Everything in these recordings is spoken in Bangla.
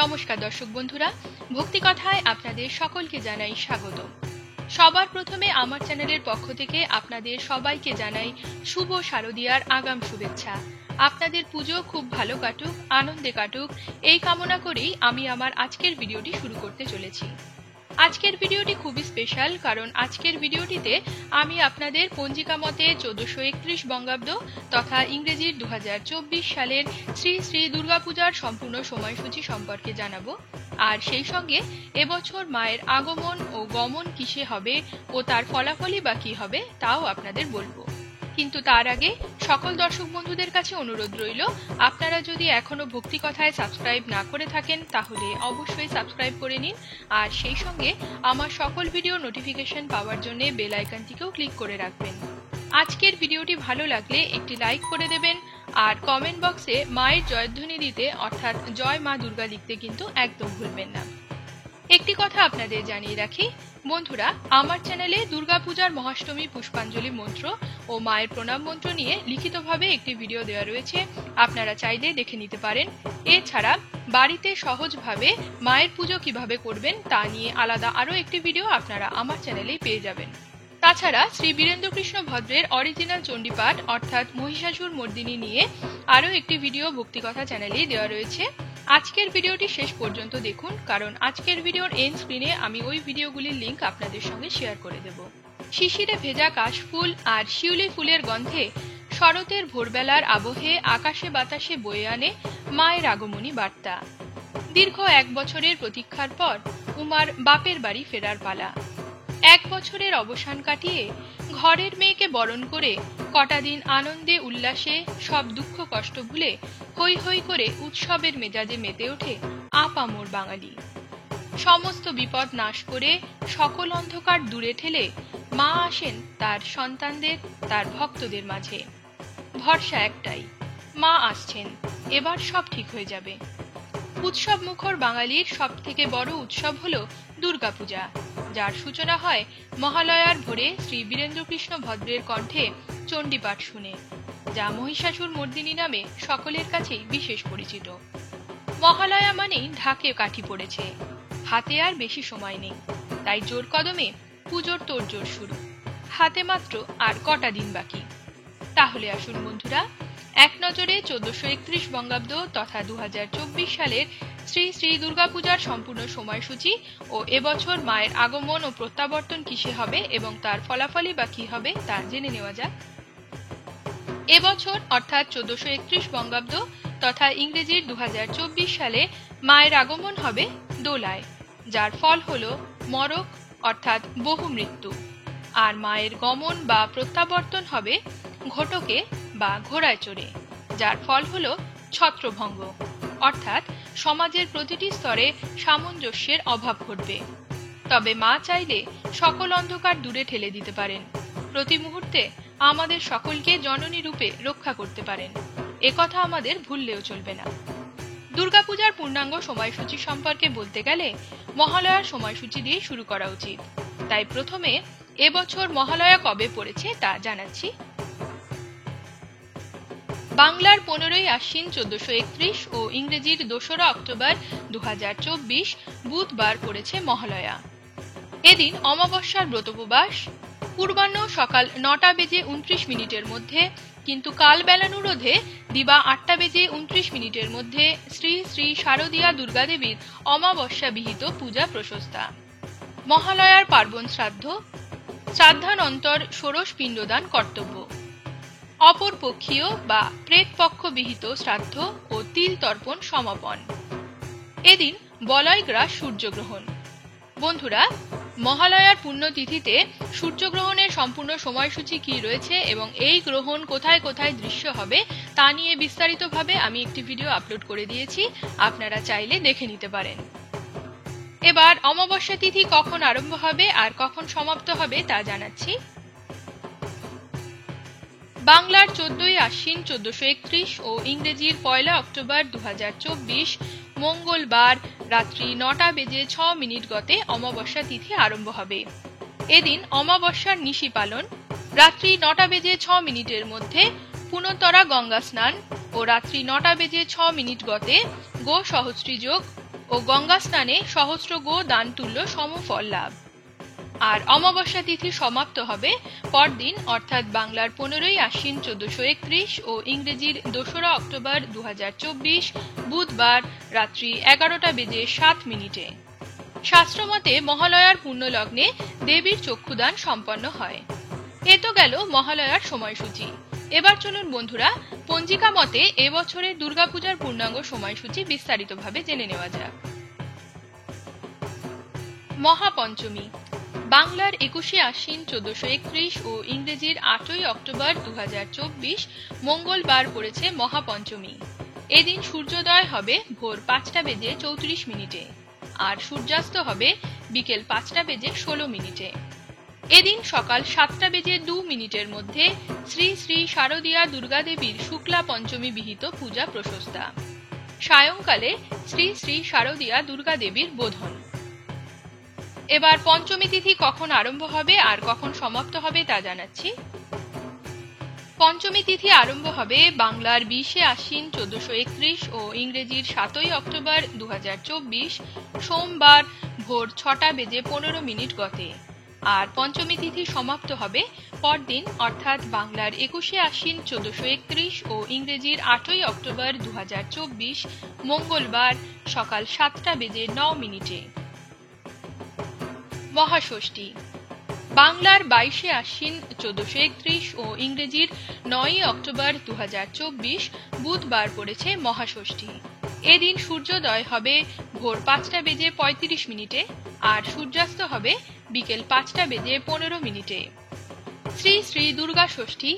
নমস্কার দর্শক বন্ধুরা, ভক্তি কথায় আপনাদের সকলকে জানাই স্বাগত। সবার প্রথমে আমার চ্যানেলের পক্ষ থেকে আপনাদের সবাইকে জানাই শুভ শারদীয়ার আগাম শুভেচ্ছা। আপনাদের পুজো খুব ভালো কাটুক, আনন্দে কাটুক, এই কামনা করেই আমি আমার আজকের ভিডিওটি শুরু করতে চলেছি। আজকের ভিডিওটি খুবই স্পেশাল, কারণ আজকের ভিডিওটিতে আমি আপনাদের পঞ্জিকা মতে 1431 বঙ্গাব্দ তথা ইংরেজির 2024 সালের শ্রী শ্রী দুর্গাপূজার সম্পূর্ণ সময়সূচি সম্পর্কে জানাবো। আর সেই সঙ্গে এবছর মায়ের আগমন ও গমন কিসে হবে ও তার ফলাফলই বা কী হবে তাও আপনাদের বলবো। কিন্তু তার আগে সকল দর্শক বন্ধুদের কাছে অনুরোধ রইল, আপনারা যদি এখনো ভক্তি কথায় সাবস্ক্রাইব না করে থাকেন তাহলে অবশ্যই সাবস্ক্রাইব করে নিন, আর সেই সঙ্গে আমার সকল ভিডিও নোটিফিকেশন পাওয়ার জন্য বেল আইকনটিকেও ক্লিক করে রাখবেন। আজকের ভিডিওটি ভালো লাগলে একটি লাইক করে দেবেন, আর কমেন্ট বক্সে মায়ের জয়ধ্বনি দিতে অর্থাৎ জয় মা দুর্গা লিখতে কিন্তু একদম ভুলবেন না। একটি কথা আপনাদের জানিয়ে রাখি বন্ধুরা, আমার চ্যানেলে দুর্গাপূজার মহাষ্টমী পুষ্পাঞ্জলি মন্ত্র ও মায়ের প্রণাম মন্ত্র নিয়ে লিখিতভাবে একটি ভিডিও দেওয়া রয়েছে, আপনারা চাইলে দেখে নিতে পারেন। এছাড়া বাড়িতে সহজভাবে মায়ের পুজো কিভাবে করবেন তা নিয়ে আলাদা আরও একটি ভিডিও আপনারা আমার চ্যানেলেই পেয়ে যাবেন। তাছাড়া শ্রী বীরেন্দ্রকৃষ্ণ ভদ্রের অরিজিনাল চণ্ডীপাঠ অর্থাৎ মহিষাসুর মর্দিনী নিয়ে আরও একটি ভিডিও ভক্তিকথা চ্যানেলেই দেওয়া রয়েছে। আজকের ভিডিওটি শেষ পর্যন্ত দেখুন, কারণ আজকের ভিডিওর এন্ড স্ক্রিনে আমি ওই ভিডিওগুলির লিংক আপনাদের সঙ্গে শেয়ার করে দেব। শিশিরে ভেজা কাশফুল আর শিউলি ফুলের গন্ধে শরতের ভোরবেলার আবহে আকাশে বাতাসে বয়ে আনে মায়ের আগমনী বার্তা। দীর্ঘ 1 বছরের প্রতীক্ষার পর উমার বাপের বাড়ি ফেরার পালা। 1 বছরের অবসান কাটিয়ে ঘরের মেয়েকে বরণ করে কটা দিন আনন্দে উল্লাসে সব দুঃখ কষ্ট ভুলে হৈ হৈ করে উৎসবের মেজাজে মেতে ওঠে আপামর বাঙালি। সমস্ত বিপদ নাশ করে সকল অন্ধকার দূরে ঠেলে মা আসেন তার সন্তানদের, তার ভক্তদের মাঝে। ভরসা একটাই, মা আসছেন, এবার সব ঠিক হয়ে যাবে। উৎসব মুখর বাঙালির সব থেকে বড় উৎসব হল দুর্গাপূজা, যার সূচনা হয় মহালয়ার ভোরে শ্রী বীরেন্দ্রকৃষ্ণ ভদ্রের কণ্ঠে চণ্ডীপাঠ শুনে, যা মহিষাসুর মর্দিনী নামে সকলের কাছেই বিশেষ পরিচিত। মহালয়া মানেই ঢাকে কাঠি পড়েছে, হাতে আর বেশি সময় নেই, তাই জোর কদমে পুজোর তোড়জোড় শুরু। হাতে মাত্র আর কটা দিন বাকি। তাহলে আসুন বন্ধুরা, এক নজরে 1431 বঙ্গাব্দ তথা 2024 সালের শ্রী শ্রী দুর্গাপূজার সম্পূর্ণ সময়সূচি ও এবছর মায়ের আগমন ও প্রত্যাবর্তন কিসে হবে এবং তার ফলাফলই বা কী হবে তা জেনে নেওয়া যাক। এবছর অর্থাৎ 1431 বঙ্গাব্দ তথা ইংরেজির 2024 সালে মায়ের আগমন হবে দোলায়, যার ফল হল মরক অর্থাৎ বহু মৃত্যু। আর মায়ের গমন বা প্রত্যাবর্তন হবে ঘটকে বা ঘোড়ায় চড়ে, যার ফল হল ছত্রভঙ্গ অর্থাৎ সমাজের প্রতিটি স্তরে সামঞ্জস্যের অভাব ঘটবে। তবে মা চাইলে সকল অন্ধকার দূরে ঠেলে দিতে পারেন, প্রতি মুহূর্তে আমাদের সকলকে জননী রূপে রক্ষা করতে পারেন, একথা আমাদের ভুললেও চলবে না। দুর্গাপূজার পূর্ণাঙ্গ সময়সূচি সম্পর্কে বলতে গেলে মহালয়ার সময়সূচি দিয়ে শুরু করা উচিত। তাই প্রথমে এবছর মহালয়া কবে পড়েছে তা জানাচ্ছি। বাংলার 15ই আশ্বিন 1431 ও ইংরেজির 2রা অক্টোবর 2024 বুধবার পড়েছে মহালয়া। এদিন অমাবস্যার ব্রতোপবাস। পূর্বাহ্ন সকাল 9:29 মধ্যে, কিন্তু কাল বেলানুরোধে দিবা 8:29 মধ্যে শ্রী শ্রী শারদীয়া দুর্গাদেবীর অমাবস্যা বিহিত পূজা প্রশস্তা। মহালয়ার পার্বণ শ্রাদ্ধ, শ্রাদ্ধানন্তর ষোড়শ পিণ্ডদান কর্তব্য। অপর পক্ষীয় বা প্রেতপক্ষ বিহিত শ্রাদ্ধ ও তিল তর্পণ সমাপন। এদিন বলয় গ্রাস সূর্যগ্রহণ। বন্ধুরা, মহালয়ার পুণ্যতিথিতে সূর্যগ্রহণের সম্পূর্ণ সময়সূচি কি রয়েছে এবং এই গ্রহণ কোথায় কোথায় দৃশ্য হবে তা নিয়ে বিস্তারিতভাবে আমি একটি ভিডিও আপলোড করে দিয়েছি, আপনারা চাইলে দেখে নিতে পারেন। এবার অমাবস্যা তিথি কখন আরম্ভ হবে আর কখন সমাপ্ত হবে তা জানাচ্ছি। বাংলার 14ই আশ্বিন 1431 ও ইংরেজির 1 অক্টোবর 2024 মঙ্গলবার রাত্রি 9:06 গতে অমাবস্যা তিথি আরম্ভ হবে। এদিন অমাবস্যার নিশি পালন। রাত্রি 9:06 মধ্যে পুনঃতরা গঙ্গা স্নান ও রাত্রি 9টা বেজে 6 মিনিট গতে গো সহস্রী যোগ ও গঙ্গা স্নানে সহস্র গো দান তুল্য সমফল লাভ। আর অমাবস্যা তিথি সমাপ্ত হবে পরদিন অর্থাৎ বাংলার 15ই আশ্বিন 1431 ও ইংরেজির 2রা অক্টোবর 2024 বুধবার রাত্রি 11টা বেজে 7 মিনিটে। শাস্ত্রমতে মহালয়ার পুণ্যলগ্নে দেবীর চক্ষুদান সম্পন্ন হয়। এ তো গেল মহালয়ার সময়সূচি। এবার চলুন বন্ধুরা, পঞ্জিকা মতে এবছরের দুর্গাপূজার পূর্ণাঙ্গ সময়সূচি বিস্তারিতভাবে জেনে নেওয়া যাক। মহাপঞ্চমী বাংলার 21শে আশ্বিন 1431 ও ইংরেজির 8ই অক্টোবর 2024 মঙ্গলবার পড়েছে মহাপঞ্চমী। এদিন সূর্যোদয় হবে ভোর 5টা বেজে 34 মিনিটে আর সূর্যাস্ত হবে বিকেল 5টা বেজে 16 মিনিটে। এদিন সকাল 7টা বেজে 2 মিনিটের মধ্যে শ্রী শ্রী শারদীয়া দুর্গাদেবীর শুক্লা পঞ্চমী বিহিত পূজা প্রশস্তা। সায়ংকালে শ্রী শ্রী শারদীয়া দুর্গাদেবীর বোধন। এবার পঞ্চমী তিথি কখন আরম্ভ হবে আর কখন সমাপ্ত হবে তা জানাচ্ছি। পঞ্চমী তিথি আরম্ভ হবে বাংলার 20শে আশ্বিন 1431 ও ইংরেজির 7ই অক্টোবর 2024 সোমবার ভোর 6টা বেজে 15 মিনিট গতে। আর পঞ্চমী তিথি সমাপ্ত হবে পরদিন অর্থাৎ বাংলার 21শে আশ্বিন 1431 ও ইংরেজির 8ই অক্টোবর 2024 মঙ্গলবার সকাল 7টা বেজে 9 মিনিটে। মহাষষ্ঠী বাংলার 22শে আশ্বিন 1431 ও ইংরেজির 9ই অক্টোবর 2024 বুধবার পড়েছে মহাষষ্ঠী। এদিন সূর্যোদয় হবে ভোর 5টা বেজে 35 মিনিটে আর সূর্যাস্ত হবে বিকেল 5টা বেজে 15 মিনিটে। শ্রী শ্রী দুর্গা ষষ্ঠী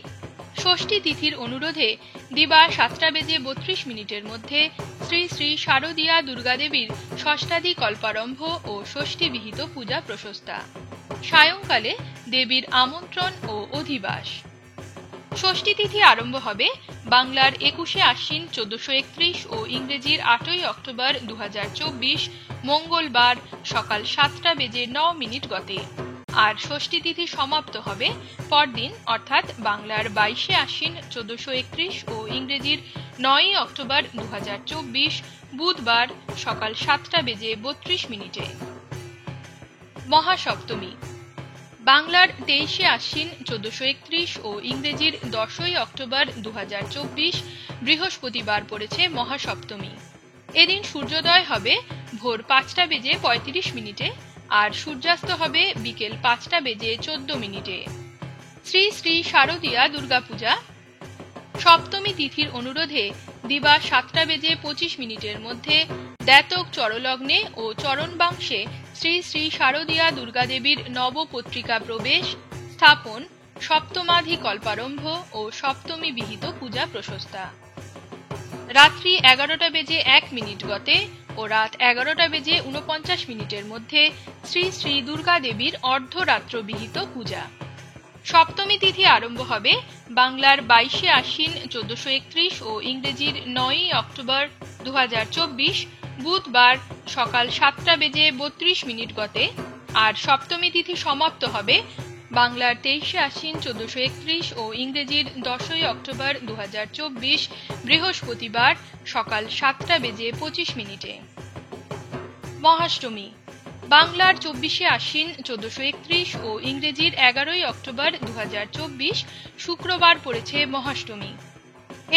ষষ্ঠী তিথির অনুরোধে দিবা 7টা বেজে 32 মিনিটের মধ্যে শ্রী শ্রী শারদীয়া দুর্গাদেবীর ষষ্ঠাদি কল্পারম্ভ ও ষষ্ঠী বিহিত পূজা প্রশস্তা। সায়ংকালে দেবীর আমন্ত্রণ ও অধিবাস। ষষ্ঠী তিথি আরম্ভ হবে বাংলার 21শে আশ্বিন 1431 ও ইংরেজির 8ই অক্টোবর 2024 মঙ্গলবার সকাল 7টা বেজে 9 মিনিট গতে। আর ষষ্ঠী তিথি সমাপ্ত হবে পরদিন অর্থাৎ বাংলার 22শে আশ্বিন 1431 ও ইংরেজির 9ই অক্টোবর 2024 বুধবার সকাল 7টা বেজে 32 মিনিটে। মহাসপ্তমী বাংলার 23শে আশ্বিন 1431 ও ইংরেজির 10ই অক্টোবর 2024 বৃহস্পতিবার পড়েছে মহাসপ্তমী। এদিন সূর্যোদয় হবে ভোর 5টা বেজে 35 মিনিটে আর সূর্যাস্ত হবে বিকেল 5টা বেজে 14 মিনিটে। শ্রী শ্রী শারদীয়া দুর্গাপূজা সপ্তমী তিথির অনুরোধে দিবা 7টা বেজে 25 মিনিটের মধ্যে দ্যাতক চরলগ্নে ও চরণবাংশে শ্রী শ্রী শারদীয়া দুর্গাদেবীর নবপত্রিকা প্রবেশ স্থাপন সপ্তমাধি কল্পারম্ভ ও সপ্তমী বিহিত পূজা প্রশস্তা। রাত্রি 11টা বেজে 1 মিনিট গতে ও রাত 11টা বেজে 49 মিনিটের মধ্যে শ্রী শ্রী দুর্গা দেবীর অর্ধরাত্র বিহিত পূজা। সপ্তমী তিথি আরম্ভ হবে বাংলার 22শে আশ্বিন 1431 ও ইংরেজির 9ই অক্টোবর 2024 বুধবার সকাল 7টা বেজে 32 মিনিট গতে। আর সপ্তমী তিথি সমাপ্ত হবে বাংলার 23শে আশ্বিন 1431 ও ইংরেজির 10ই অক্টোবর 2024 বৃহস্পতিবার সকাল 7টা বেজে 25 মিনিটে। মহাষ্টমী বাংলার 24শে আশ্বিন 1431 ও ইংরেজির 11ই অক্টোবর 2024 শুক্রবার পড়েছে মহাষ্টমী।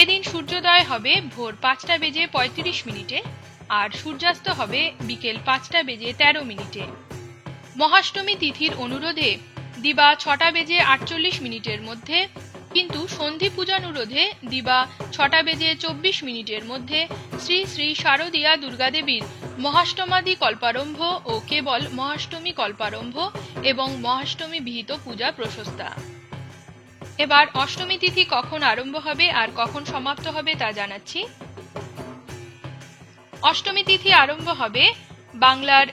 এদিন সূর্যোদয় হবে ভোর 5টা বেজে 35 মিনিটে আর সূর্যাস্ত হবে বিকেল 5টা বেজে 13 মিনিটে। মহাষ্টমী তিথির অনুরোধে দিবা 6টা বেজে 48 মিনিটের মধ্যে কিন্তু সন্ধি পূজানুরোধে দিবা 6টা বেজে 24 মিনিটের মধ্যে শ্রী শ্রী শারদীয়া দুর্গাদেবীর মহাষ্টমাদি কল্পারম্ভ ও কেবল মহাষ্টমী কল্পারম্ভ এবং মহাষ্টমী বিহিত পূজা প্রশস্তা। এবার অষ্টমী তিথি কখন আরম্ভ হবে আর কখন সমাপ্ত হবে তা জানাচ্ছি। অষ্টমী তিথি আরম্ভ হবে বাংলার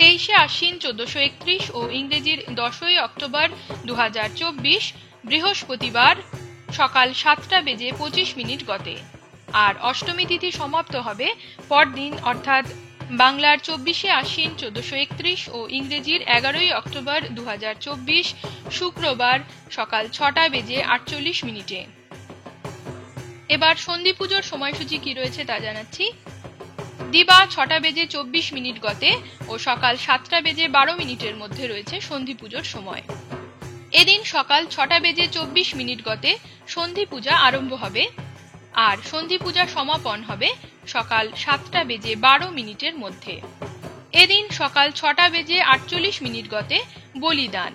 23শে আশ্বিন 1431 ও ইংরেজির 10ই অক্টোবর 2024 বৃহস্পতিবার সকাল 7টা বেজে 25 মিনিট গতে। আর অষ্টমী তিথি সমাপ্ত হবে পরদিন অর্থাৎ বাংলার 24শে আশ্বিন 1431 ও ইংরেজির 11ই অক্টোবর 2024 শুক্রবার সকাল 6টা বেজে 48 মিনিটে। এবার সন্ধি পুজোর সময়সূচি কি রয়েছে তা জানাচ্ছি। দিবা 6টা বেজে 24 মিনিট গতে ও সকাল 7টা বেজে 12 মিনিটের মধ্যে রয়েছে সন্ধি পুজোর সময়। এদিন সকাল 6টা বেজে 24 মিনিট গতে সন্ধি পূজা আরম্ভ হবে আর সন্ধি পূজা সমাপন হবে সকাল 7টা বেজে 12 মিনিটের মধ্যে। এদিন সকাল 6টা বেজে 48 মিনিট গতে বলিদান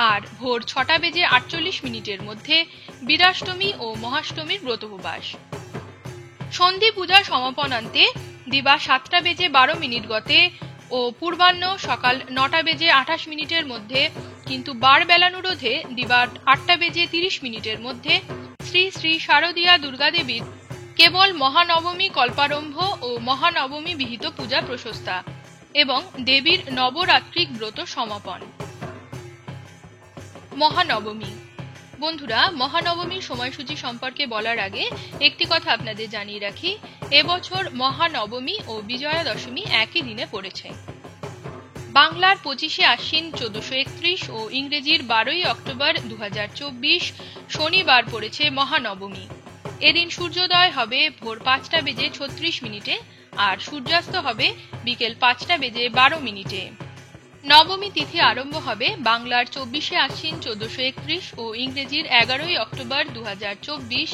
আর ভোর 6টা বেজে 48 মিনিটের মধ্যে বীরাষ্টমী ও মহাষ্টমীর ব্রতোপবাস। সন্ধি পূজা সমাপনান্তে দিবা 7টা বেজে 12 মিনিট গতে ও পূর্বাহ্ন সকাল 9টা বেজে 28 মিনিটের মধ্যে কিন্তু বার বেলানুরোধে দিবা 8টা বেজে 30 মিনিটের মধ্যে শ্রী শ্রী শারদীয়া দুর্গা দেবীর কেবল মহানবমী কল্পারম্ভ ও মহানবমী বিহিত পূজা প্রশস্তা এবং দেবীর নবরাত্রিক ব্রত সমাপন। মহানবমী। বন্ধুরা, মহানবমীর সময়সূচি সম্পর্কে বলার আগে একটি কথা আপনাদের জানিয়ে রাখি, এবছর মহানবমী ও বিজয়া দশমী একই দিনে পড়েছে। বাংলার 25শে আশ্বিন 1431 ও ইংরেজির 12ই অক্টোবর 2024 শনিবার পড়েছে মহানবমী। এদিন সূর্যোদয় হবে ভোর 5টা বেজে 36 মিনিটে আর সূর্যাস্ত হবে বিকেল 5টা বেজে 12 মিনিটে। নবমী তিথি আরম্ভ হবে বাংলার 24শে আশ্বিন 1431 ও ইংরেজির 11ই অক্টোবর 2024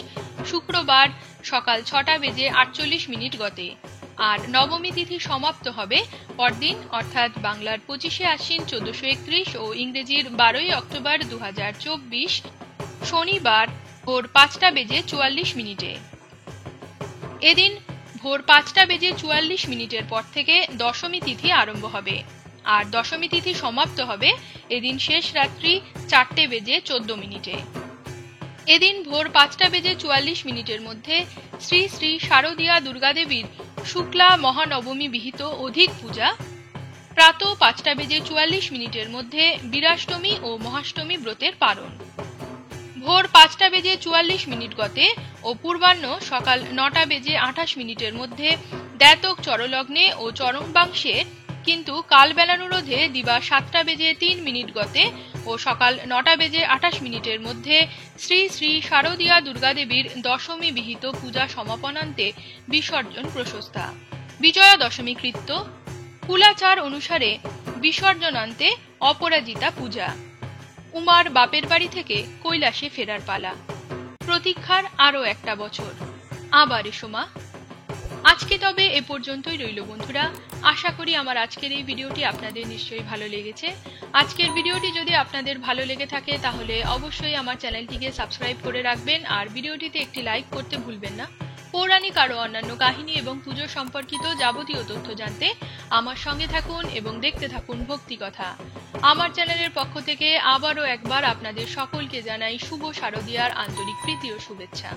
শুক্রবার সকাল 6টা বেজে 48 মিনিট গতে আর নবমী তিথি সমাপ্ত হবে পরদিন অর্থাৎ বাংলার 25শে আশ্বিন 1431 ও ইংরেজির 12ই অক্টোবর 2024 শনিবার ভোর 5টা বেজে 44 মিনিটে। এদিন ভোর 5টা বেজে 44 মিনিটের পর থেকে দশমী তিথি আরম্ভ হবে আর দশমী তিথি সমাপ্ত হবে এদিন শেষ রাত্রি 4টে বেজে 14 মিনিটে। এদিন ভোর 5টা বেজে 44 মিনিটের মধ্যে শ্রী শ্রী শারদীয়া দুর্গা দেবীর শুক্লা মহানবমী বিহিত অধিক পূজা, প্রাত 5টা বেজে 44 মিনিটের মধ্যে বীরাষ্টমী ও মহাষ্টমী ব্রতের পারণ। ভোর 5টা বেজে 44 মিনিট গতে ও পূর্বাহ্ন সকাল 9টা বেজে 28 মিনিটের মধ্যে দ্ব্যাতক চরলগ্নে ও চরমবাংশে কিন্তু কালবেলানুরোধে দিবা 7টা বেজে 3 মিনিট গতে ও সকাল 9টা বেজে 28 মিনিটের মধ্যে শ্রী শ্রী শারদীয়া দুর্গা দেবীর দশমী বিহিত পূজা সমাপনান্তে বিসর্জন প্রশস্তা। বিজয়া দশমী কৃত্য কুলাচার অনুসারে বিসর্জনান্তে অপরাজিতা পূজা। উমার বাপের বাড়ি থেকে কৈলাসে ফেরার পালা। প্রতীক্ষার আরও একটা বছর। আবার এসো মা। আজকে তবে এ পর্যন্তই রইল বন্ধুরা। আশা করি আমার আজকের এই ভিডিওটি আপনাদের নিশ্চয়ই ভালো লেগেছে। আজকের ভিডিওটি যদি আপনাদের ভালো লেগে থাকে তাহলে অবশ্যই আমার চ্যানেলটিকে সাবস্ক্রাইব করে রাখবেন আর ভিডিওটিতে একটি লাইক করতে ভুলবেন না। পৌরাণিক আরও অন্যান্য কাহিনী এবং পুজো সম্পর্কিত যাবতীয় তথ্য জানতে আমার সঙ্গে থাকুন এবং দেখতে থাকুন ভক্তি কথা। আমার চ্যানেলের পক্ষ থেকে আবারও একবার আপনাদের সকলকে জানাই শুভ শারদীয়ার আন্তরিক প্রীতি ও শুভেচ্ছা।